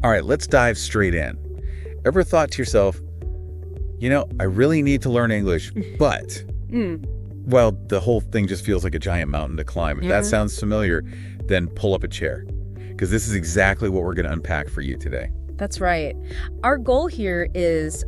All right, let's dive straight in. Ever thought to yourself, I really need to learn English, but, well, the whole thing just feels like a giant mountain to climb. If that sounds familiar, then pull up a chair, because this is exactly what we're going to unpack for you today. That's right. Our goal here is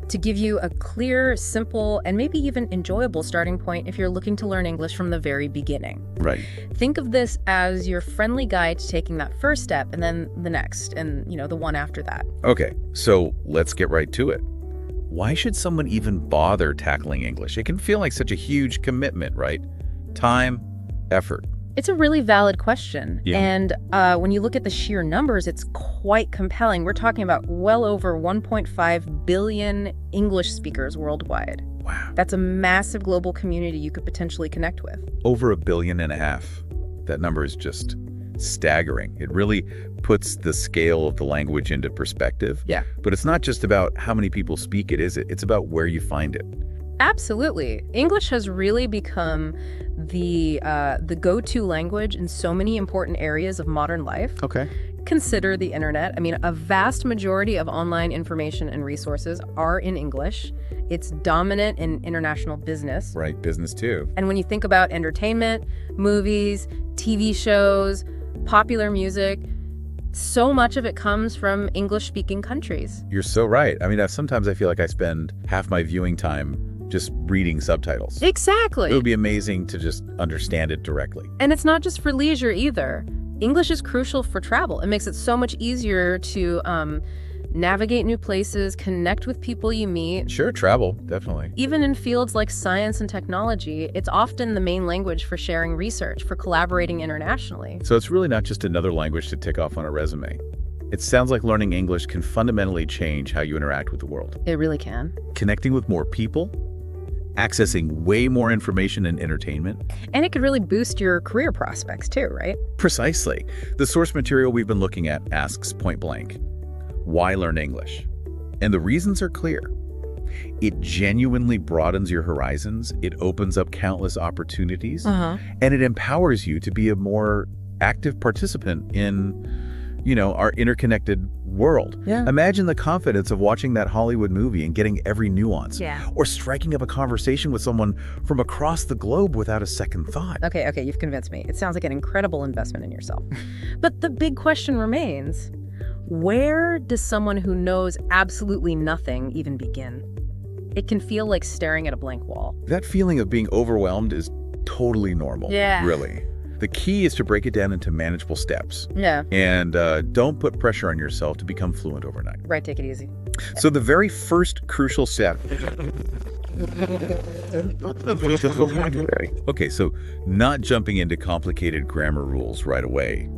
to give you a clear, simple, and maybe even enjoyable starting point if you're looking to learn English from the very beginning. Right. Think of this as your friendly guide to taking that first step, and then the next, and the one after that. Okay, so let's get right to it. Why should someone even bother tackling English? It can feel like such a huge commitment, right? Time, effort. It's a really valid question. Yeah. And when you look at the sheer numbers, it's quite compelling. We're talking about well over 1.5 billion English speakers worldwide. Wow. That's a massive global community you could potentially connect with. Over 1.5 billion. That number is just staggering. It really puts the scale of the language into perspective. Yeah. But it's not just about how many people speak it, is it? It's about where you find it. Absolutely. English has really become the go-to language in so many important areas of modern life. Okay. Consider the internet. I mean, a vast majority of online information and resources are in English. It's dominant in international business. Right, business too. And when you think about entertainment, movies, TV shows, popular music, so much of it comes from English-speaking countries. You're so right. I mean, sometimes I feel like I spend half my viewing time just reading subtitles. Exactly. It would be amazing to just understand it directly. And it's not just for leisure either. English is crucial for travel. It makes it so much easier to navigate new places, connect with people you meet. Sure, travel, definitely. Even in fields like science and technology, it's often the main language for sharing research, for collaborating internationally. So it's really not just another language to tick off on a resume. It sounds like learning English can fundamentally change how you interact with the world. It really can. Connecting with more people, accessing way more information and entertainment. And it could really boost your career prospects too, right? Precisely. The source material we've been looking at asks point blank, why learn English? And the reasons are clear. It genuinely broadens your horizons, it opens up countless opportunities, and it empowers you to be a more active participant in our interconnected world. Yeah. Imagine the confidence of watching that Hollywood movie and getting every nuance. Yeah. Or striking up a conversation with someone from across the globe without a second thought. Okay, you've convinced me. It sounds like an incredible investment in yourself. But the big question remains, where does someone who knows absolutely nothing even begin? It can feel like staring at a blank wall. That feeling of being overwhelmed is totally normal. Yeah. Really. The key is to break it down into manageable steps. Yeah. And don't put pressure on yourself to become fluent overnight. Right, take it easy. So the very first crucial step. Okay, so not jumping into complicated grammar rules right away.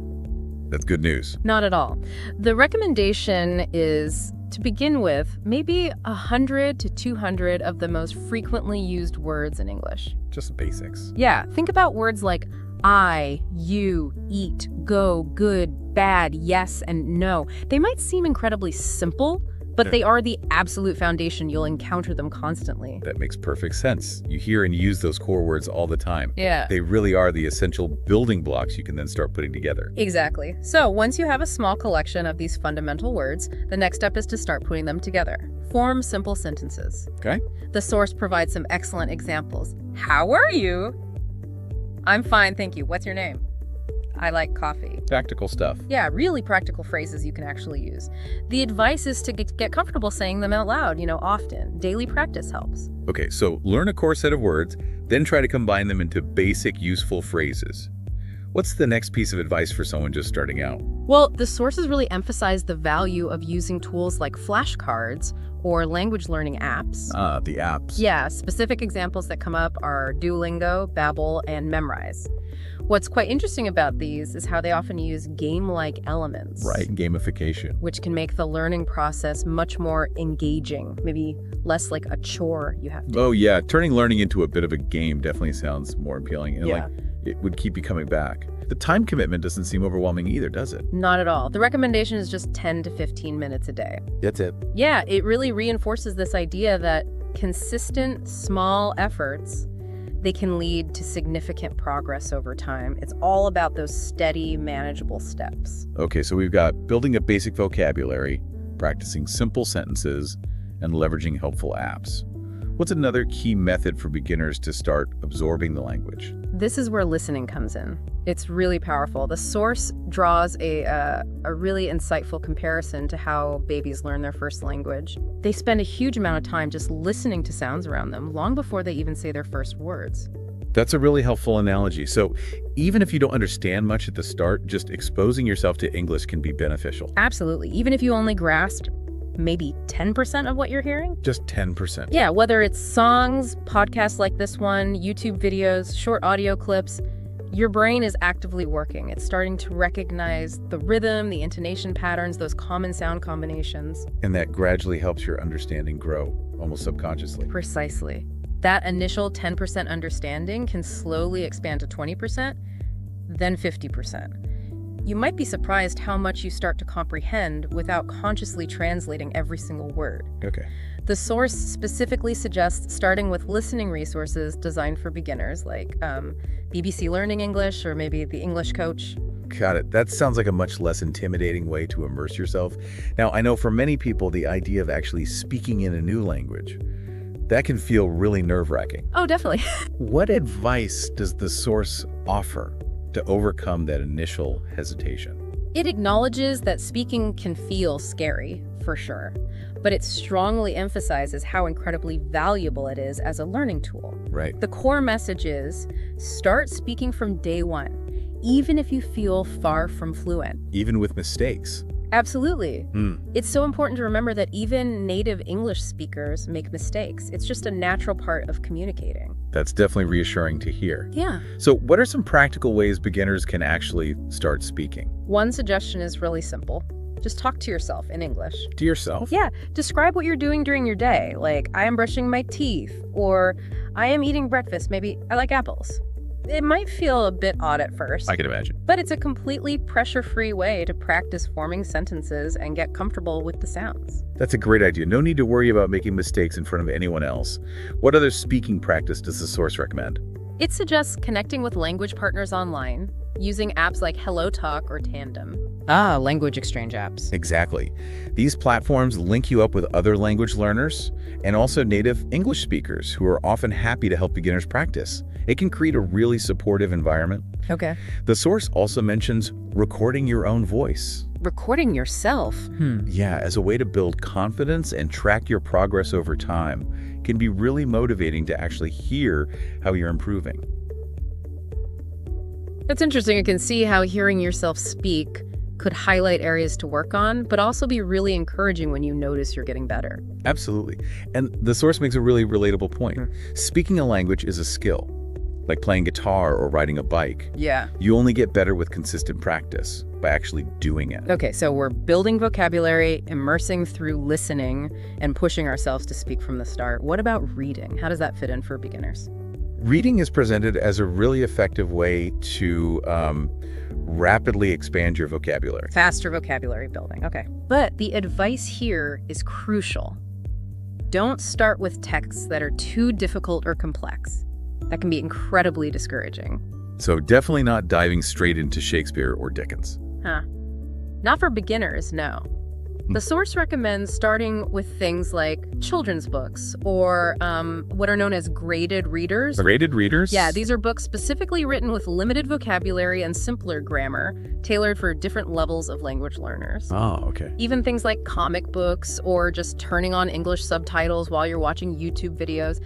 That's good news. Not at all. The recommendation is to begin with maybe 100 to 200 of the most frequently used words in English. Just the basics. Yeah, think about words like I, you, eat, go, good, bad, yes, and no. They might seem incredibly simple, but they are the absolute foundation. You'll encounter them constantly. That makes perfect sense. You hear and use those core words all the time. Yeah. They really are the essential building blocks you can then start putting together. Exactly. So once you have a small collection of these fundamental words, the next step is to start putting them together. Form simple sentences. Okay. The source provides some excellent examples. How are you? I'm fine, thank you. What's your name? I like coffee. Practical stuff. Yeah, really practical phrases you can actually use. The advice is to get comfortable saying them out loud, often. Daily practice helps. Okay, so learn a core set of words, then try to combine them into basic, useful phrases. What's the next piece of advice for someone just starting out? Well, the sources really emphasize the value of using tools like flashcards or language learning apps. The apps. Yeah, specific examples that come up are Duolingo, Babbel, and Memrise. What's quite interesting about these is how they often use game-like elements. Right, gamification. Which can make the learning process much more engaging, maybe less like a chore you have to. Oh yeah, turning learning into a bit of a game definitely sounds more appealing. And Yeah. it would keep you coming back. The time commitment doesn't seem overwhelming either, does it? Not at all. The recommendation is just 10 to 15 minutes a day. That's it. Yeah, it really reinforces this idea that consistent, small efforts they can lead to significant progress over time. It's all about those steady, manageable steps. Okay, so we've got building a basic vocabulary, practicing simple sentences, and leveraging helpful apps. What's another key method for beginners to start absorbing the language? This is where listening comes in. It's really powerful. The source draws a really insightful comparison to how babies learn their first language. They spend a huge amount of time just listening to sounds around them, long before they even say their first words. That's a really helpful analogy. So even if you don't understand much at the start, just exposing yourself to English can be beneficial. Absolutely. Even if you only grasped maybe 10% of what you're hearing? Just 10%. Yeah, whether it's songs, podcasts like this one, YouTube videos, short audio clips, your brain is actively working. It's starting to recognize the rhythm, the intonation patterns, those common sound combinations. And that gradually helps your understanding grow, almost subconsciously. Precisely. That initial 10% understanding can slowly expand to 20%, then 50%. You might be surprised how much you start to comprehend without consciously translating every single word. Okay. The source specifically suggests starting with listening resources designed for beginners, like BBC Learning English or maybe The English Coach. Got it. That sounds like a much less intimidating way to immerse yourself. Now, I know for many people, the idea of actually speaking in a new language, that can feel really nerve-wracking. Oh, definitely. What advice does the source offer to overcome that initial hesitation? It acknowledges that speaking can feel scary, for sure, but it strongly emphasizes how incredibly valuable it is as a learning tool. Right. The core message is, start speaking from day one, even if you feel far from fluent. Even with mistakes. Absolutely. It's so important to remember that even native English speakers make mistakes. It's just a natural part of communicating. That's definitely reassuring to hear. Yeah. So what are some practical ways beginners can actually start speaking? One suggestion is really simple. Just talk to yourself in English. To yourself? Yeah. Describe what you're doing during your day. Like, I am brushing my teeth, or I am eating breakfast. Maybe I like apples. It might feel a bit odd at first. I can imagine. But it's a completely pressure-free way to practice forming sentences and get comfortable with the sounds. That's a great idea. No need to worry about making mistakes in front of anyone else. What other speaking practice does the source recommend? It suggests connecting with language partners online, using apps like HelloTalk or Tandem. Ah, language exchange apps. Exactly. These platforms link you up with other language learners and also native English speakers who are often happy to help beginners practice. It can create a really supportive environment. Okay. The source also mentions recording your own voice. Recording yourself? Yeah, as a way to build confidence and track your progress over time can be really motivating to actually hear how you're improving. That's interesting. You can see how hearing yourself speak could highlight areas to work on, but also be really encouraging when you notice you're getting better. Absolutely. And the source makes a really relatable point. Speaking a language is a skill, like playing guitar or riding a bike. Yeah. You only get better with consistent practice by actually doing it. Okay, so we're building vocabulary, immersing through listening, and pushing ourselves to speak from the start. What about reading? How does that fit in for beginners? Reading is presented as a really effective way to rapidly expand your vocabulary. Faster vocabulary building, okay. But the advice here is crucial. Don't start with texts that are too difficult or complex. That can be incredibly discouraging. So definitely not diving straight into Shakespeare or Dickens. Not for beginners, no. The source recommends starting with things like children's books or what are known as graded readers. Graded readers? Yeah, these are books specifically written with limited vocabulary and simpler grammar, tailored for different levels of language learners. Oh, okay. Even things like comic books or just turning on English subtitles while you're watching YouTube videos.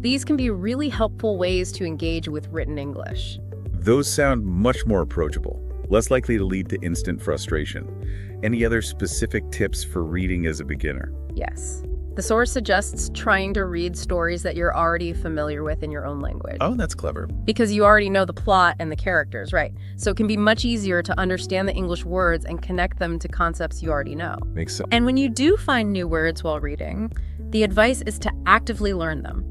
These can be really helpful ways to engage with written English. Those sound much more approachable, less likely to lead to instant frustration. Any other specific tips for reading as a beginner? Yes. The source suggests trying to read stories that you're already familiar with in your own language. Oh, that's clever. Because you already know the plot and the characters, right? So it can be much easier to understand the English words and connect them to concepts you already know. Makes sense. And when you do find new words while reading, the advice is to actively learn them.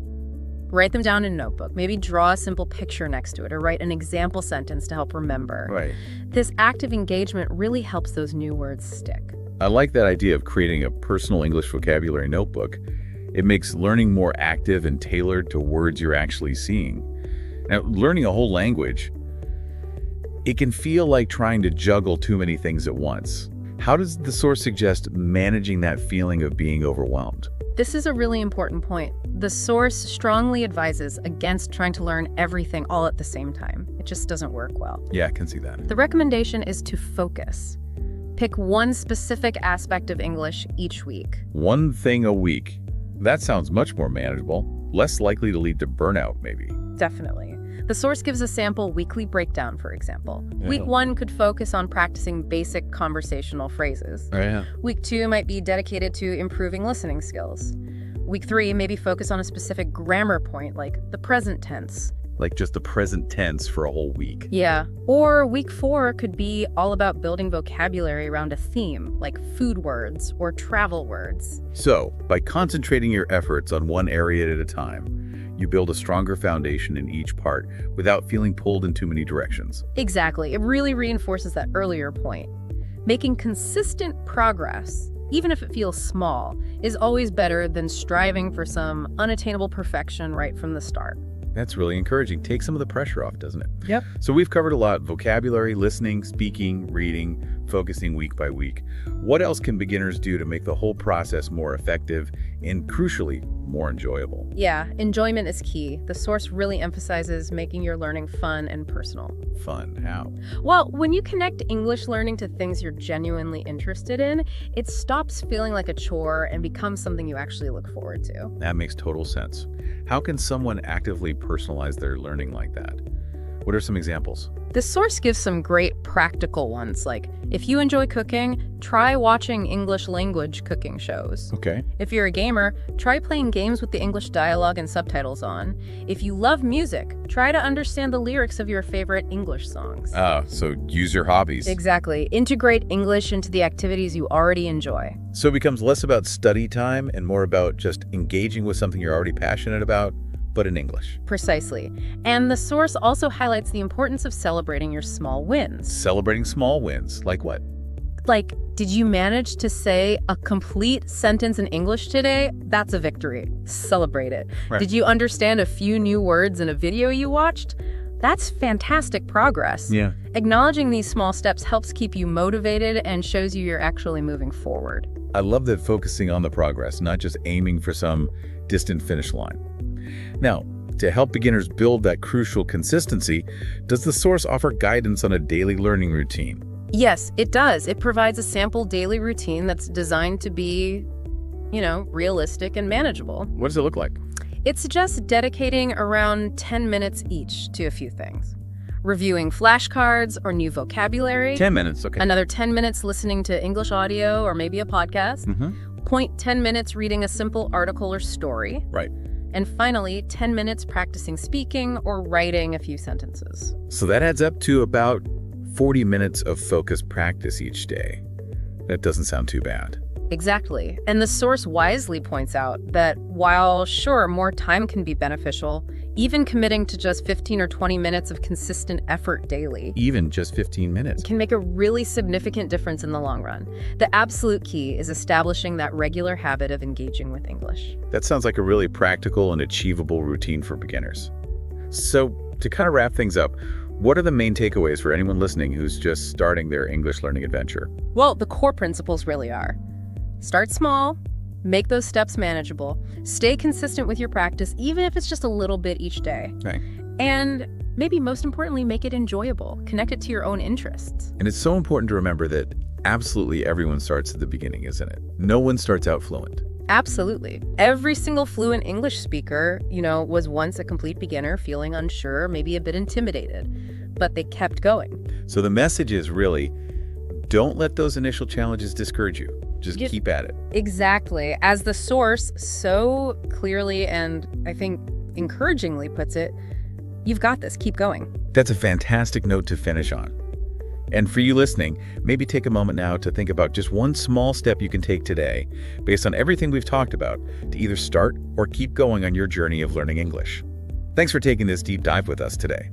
Write them down in a notebook. Maybe draw a simple picture next to it or write an example sentence to help remember. Right. This active engagement really helps those new words stick. I like that idea of creating a personal English vocabulary notebook. It makes learning more active and tailored to words you're actually seeing. Now, learning a whole language, it can feel like trying to juggle too many things at once. How does the source suggest managing that feeling of being overwhelmed? This is a really important point. The source strongly advises against trying to learn everything all at the same time. It just doesn't work well. Yeah, I can see that. The recommendation is to focus. Pick one specific aspect of English each week. One thing a week. That sounds much more manageable, less likely to lead to burnout, maybe. Definitely. The source gives a sample weekly breakdown, for example. Yeah. Week 1 could focus on practicing basic conversational phrases. Oh, yeah. Week 2 might be dedicated to improving listening skills. Week 3 maybe focus on a specific grammar point, like the present tense. Like just the present tense for a whole week. Yeah. Or week 4 could be all about building vocabulary around a theme, like food words or travel words. So, by concentrating your efforts on one area at a time, you build a stronger foundation in each part without feeling pulled in too many directions. Exactly. It really reinforces that earlier point. Making consistent progress, even if it feels small, is always better than striving for some unattainable perfection right from the start. That's really encouraging. Take some of the pressure off, doesn't it? Yep. So we've covered a lot: vocabulary, listening, speaking, reading, focusing week by week. What else can beginners do to make the whole process more effective and, crucially, more enjoyable? Yeah, enjoyment is key. The source really emphasizes making your learning fun and personal. Fun? How? Well, when you connect English learning to things you're genuinely interested in, it stops feeling like a chore and becomes something you actually look forward to. That makes total sense. How can someone actively personalize their learning like that? What are some examples? The source gives some great practical ones, like if you enjoy cooking, try watching English language cooking shows. Okay. If you're a gamer, try playing games with the English dialogue and subtitles on. If you love music, try to understand the lyrics of your favorite English songs. So use your hobbies. Exactly. Integrate English into the activities you already enjoy. So it becomes less about study time and more about just engaging with something you're already passionate about, but in English. Precisely. And the source also highlights the importance of celebrating your small wins. Celebrating small wins, like what? Like, did you manage to say a complete sentence in English today? That's a victory. Celebrate it. Right. Did you understand a few new words in a video you watched? That's fantastic progress. Yeah. Acknowledging these small steps helps keep you motivated and shows you you're actually moving forward. I love that, focusing on the progress, not just aiming for some distant finish line. Now, to help beginners build that crucial consistency, does the source offer guidance on a daily learning routine? Yes, it does. It provides a sample daily routine that's designed to be, realistic and manageable. What does it look like? It suggests dedicating around 10 minutes each to a few things. Reviewing flashcards or new vocabulary. 10 minutes, okay. Another 10 minutes listening to English audio or maybe a podcast. Point 10 minutes reading a simple article or story. Right. And finally, 10 minutes practicing speaking or writing a few sentences. So that adds up to about 40 minutes of focused practice each day. That doesn't sound too bad. Exactly. And the source wisely points out that while, sure, more time can be beneficial, even committing to just 15 or 20 minutes of consistent effort daily, Even just 15 minutes. can make a really significant difference in the long run. The absolute key is establishing that regular habit of engaging with English. That sounds like a really practical and achievable routine for beginners. So, to kind of wrap things up, what are the main takeaways for anyone listening who's just starting their English learning adventure? Well, the core principles really are: start small, make those steps manageable, stay consistent with your practice, even if it's just a little bit each day. Right. And maybe most importantly, make it enjoyable. Connect it to your own interests. And it's so important to remember that absolutely everyone starts at the beginning, isn't it? No one starts out fluent. Absolutely. Every single fluent English speaker, was once a complete beginner, feeling unsure, maybe a bit intimidated, but they kept going. So the message is really, don't let those initial challenges discourage you. Just keep at it. Exactly. As the source so clearly and I think encouragingly puts it, you've got this. Keep going. That's a fantastic note to finish on. And for you listening, maybe take a moment now to think about just one small step you can take today, based on everything we've talked about, to either start or keep going on your journey of learning English. Thanks for taking this deep dive with us today.